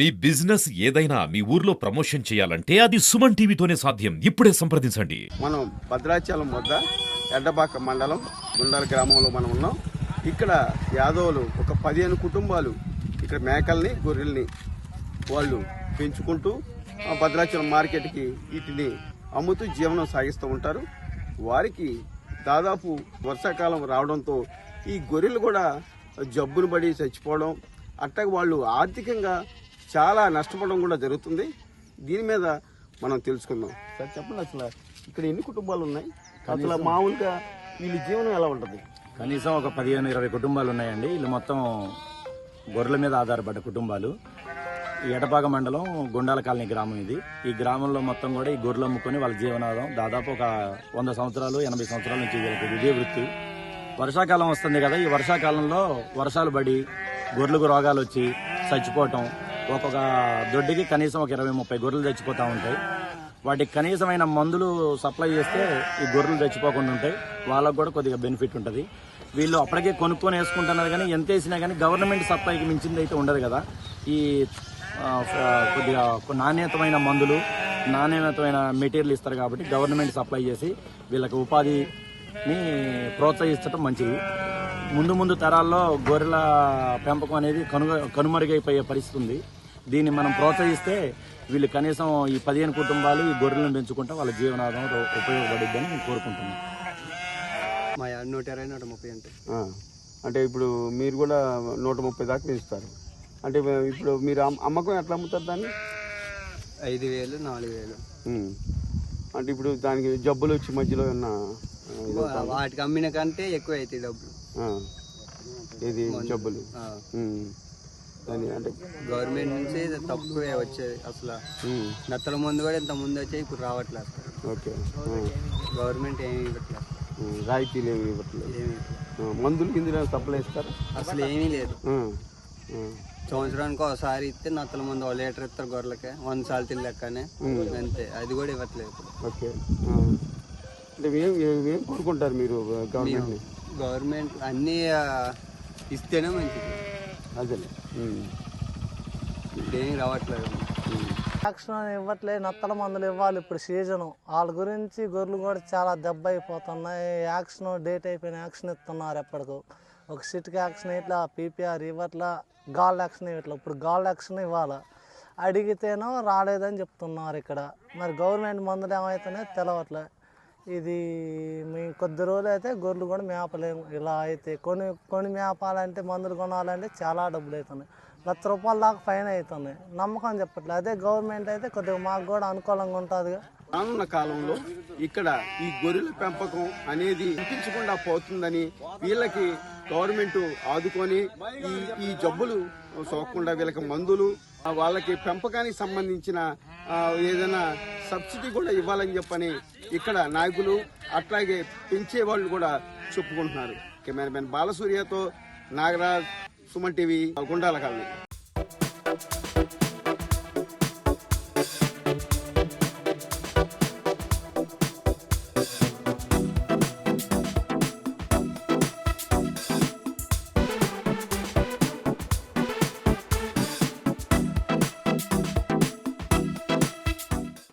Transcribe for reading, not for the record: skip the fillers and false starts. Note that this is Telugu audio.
మీ బిజినెస్ ఏదైనా మీ ఊర్లో ప్రమోషన్ చేయాలంటే అది సుమన్ టీవీతోనే సాధ్యం. ఇప్పుడే సంప్రదించండి. మనం భద్రాచలం వద్ద ఎడ్డబాక మండలం గుండాల గ్రామంలో మనం ఉన్నాం. ఇక్కడ యాదవులు ఒక 15 కుటుంబాలు ఇక్కడ మేకల్ని గొర్రెల్ని వాళ్ళు పెంచుకుంటూ భద్రాచలం మార్కెట్కి వీటిని అమ్ముతూ జీవనం సాగిస్తూ ఉంటారు. వారికి దాదాపు వర్షాకాలం రావడంతో ఈ గొర్రెలు కూడా జబ్బును పడి చచ్చిపోవడం, అట్టగా వాళ్ళు ఆర్థికంగా చాలా నష్టపోవడం కూడా జరుగుతుంది. దీని మీద మనం తెలుసుకుందాం. సార్ చెప్పండి, అసలు ఇక్కడ ఎన్ని కుటుంబాలు ఉన్నాయి, అసలు మామూలుగా వీళ్ళ జీవనం ఎలా ఉంటుంది? కనీసం ఒక 15-20 కుటుంబాలు ఉన్నాయండి. వీళ్ళు మొత్తం గొర్రెల మీద ఆధారపడ్డ కుటుంబాలు. ఈ ఎడపాక మండలం గుండాల కాలనీ గ్రామం ఇది. ఈ గ్రామంలో మొత్తం కూడా ఈ గొర్రెలు అమ్ముకొని వాళ్ళ జీవనాధారం దాదాపు ఒక 100 సంవత్సరాలు 80 సంవత్సరాల నుంచి వీళ్ళకి ఇదే వృత్తి. వర్షాకాలం వస్తుంది కదా, ఈ వర్షాకాలంలో వర్షాలు పడి గొర్రెలకు రోగాలు వచ్చి చచ్చిపోవటం, ఒక్కొక్క దొడ్డికి కనీసం ఒక 20-30 గొర్రెలు చచ్చిపోతూ ఉంటాయి. వాటికి కనీసమైన మందులు సప్లై చేస్తే ఈ గొర్రెలు చచ్చిపోకుండా ఉంటాయి. వాళ్ళకు కూడా కొద్దిగా బెనిఫిట్ ఉంటుంది. వీళ్ళు అప్పటికే కొనుక్కొని వేసుకుంటున్నారు, కానీ ఎంత వేసినా కానీ గవర్నమెంట్ సప్లైకి మించింది అయితే ఉండదు కదా. ఈ కొద్దిగా నాణ్యతమైన మందులు, నాణ్యతమైన మెటీరియల్ ఇస్తారు కాబట్టి గవర్నమెంట్ సప్లై చేసి వీళ్ళకి ఉపాధిని ప్రోత్సహించడం మంచిది. ముందు తరాల్లో గొర్రెల పెంపకం అనేది కనుమరుగైపోయే పరిస్థితి ఉంది. దీన్ని మనం ప్రోత్సహిస్తే వీళ్ళు కనీసం ఈ 15 కుటుంబాలు ఈ గొర్రెలను పెంచుకుంటే వాళ్ళ జీవనాధారం ఉపయోగపడిద్దని నేను కోరుకుంటున్నాను. మా 120-130 అంటే ఇప్పుడు మీరు కూడా 130 దాకా పెంచుతారు. అంటే ఇప్పుడు మీరు అమ్మకం ఎట్లా అమ్ముతారు దాన్ని? 5,000 4,000. అంటే ఇప్పుడు దానికి జబ్బులు వచ్చి మధ్యలో ఉన్న వాటికి అమ్మిన కంటే ఎక్కువ అవుతాయి డబ్బులు. ఇది జబ్బులు అంటే గవర్నమెంట్ నుంచి తక్కువే వచ్చేది. అసలు నత్తల ముందు కూడా ఇంత ముందు వచ్చాయి, ఇప్పుడు రావట్లేదు. ఓకే, గవర్నమెంట్ ఏమి ఇవ్వట్లేదు, రాయితీలు ఏమి ఇవ్వట్లేదు. మందులు కింద సప్లై ఇస్తారు? అసలు ఏమీ లేదు. సంవత్సరానికి ఒకసారి ఇస్తే నత్తల ముందు 1 లీటర్ ఇస్తారు గొర్రెలకే, 100 సార్లు లెక్కనే అంతే. అది కూడా ఇవ్వట్లేదు. ఓకే, అంటే ఏం కోరుకుంటారు మీరు గవర్నమెంట్ అన్నీ ఇస్తేనే మంచిది. అదే దేనికి రావట్లేదు. యాక్షన్ ఇవ్వట్లేదు, నత్తల మందులు ఇవ్వాలి. ఇప్పుడు సీజను వాళ్ళ గురించి గొర్రెలు కూడా చాలా దెబ్బ అయిపోతున్నాయి. యాక్షన్ డేట్ అయిపోయిన యాక్షన్ ఇస్తున్నారు ఎప్పటికో. ఒక సిట్కి యాక్షన్ ఇట్లా పీపీఆర్ ఇవ్వట్లా, గాల్ యాక్షన్ ఇవ్వట్లా. ఇప్పుడు గాల్ యాక్షన్ ఇవ్వాలి. అడిగితేనో రాలేదని చెప్తున్నారు ఇక్కడ. మరి గవర్నమెంట్ మందులు ఏమైతేనే తెలవట్లే. ఇది మేము కొద్ది రోజులు అయితే గొర్రెలు కూడా మేపలేము. ఇలా అయితే కొని మేపాలంటే, మందులు కొనాలంటే చాలా డబ్బులు అవుతున్నాయి. ₹1,00,000 దాకా ఫైన్ అవుతున్నాయి. నమ్మకం చెప్పట్లేదు. అదే గవర్నమెంట్ అయితే కొద్దిగా మాకు కూడా అనుకూలంగా ఉంటుందిగా. రానున్న కాలంలో ఇక్కడ ఈ గొర్రెల పెంపకం అనేది ఇంపించకుండా పోతుందని, వీళ్ళకి గవర్నమెంట్ ఆదుకొని ఈ జబ్బులు సోకకుండా వీళ్ళకి మందులు, వాళ్ళకి పెంపకానికి సంబంధించిన ఏదైనా సబ్సిడీ కూడా ఇవ్వాలని చెప్పని ఇక్కడ నాయకులు అట్లాగే పెంచే వాళ్ళు కూడా చెప్పుకుంటున్నారు. కెమెరామెన్ బాలసూర్యతో నాగరాజ్, సుమన్ టీవీ, గుండాల కాలనీ.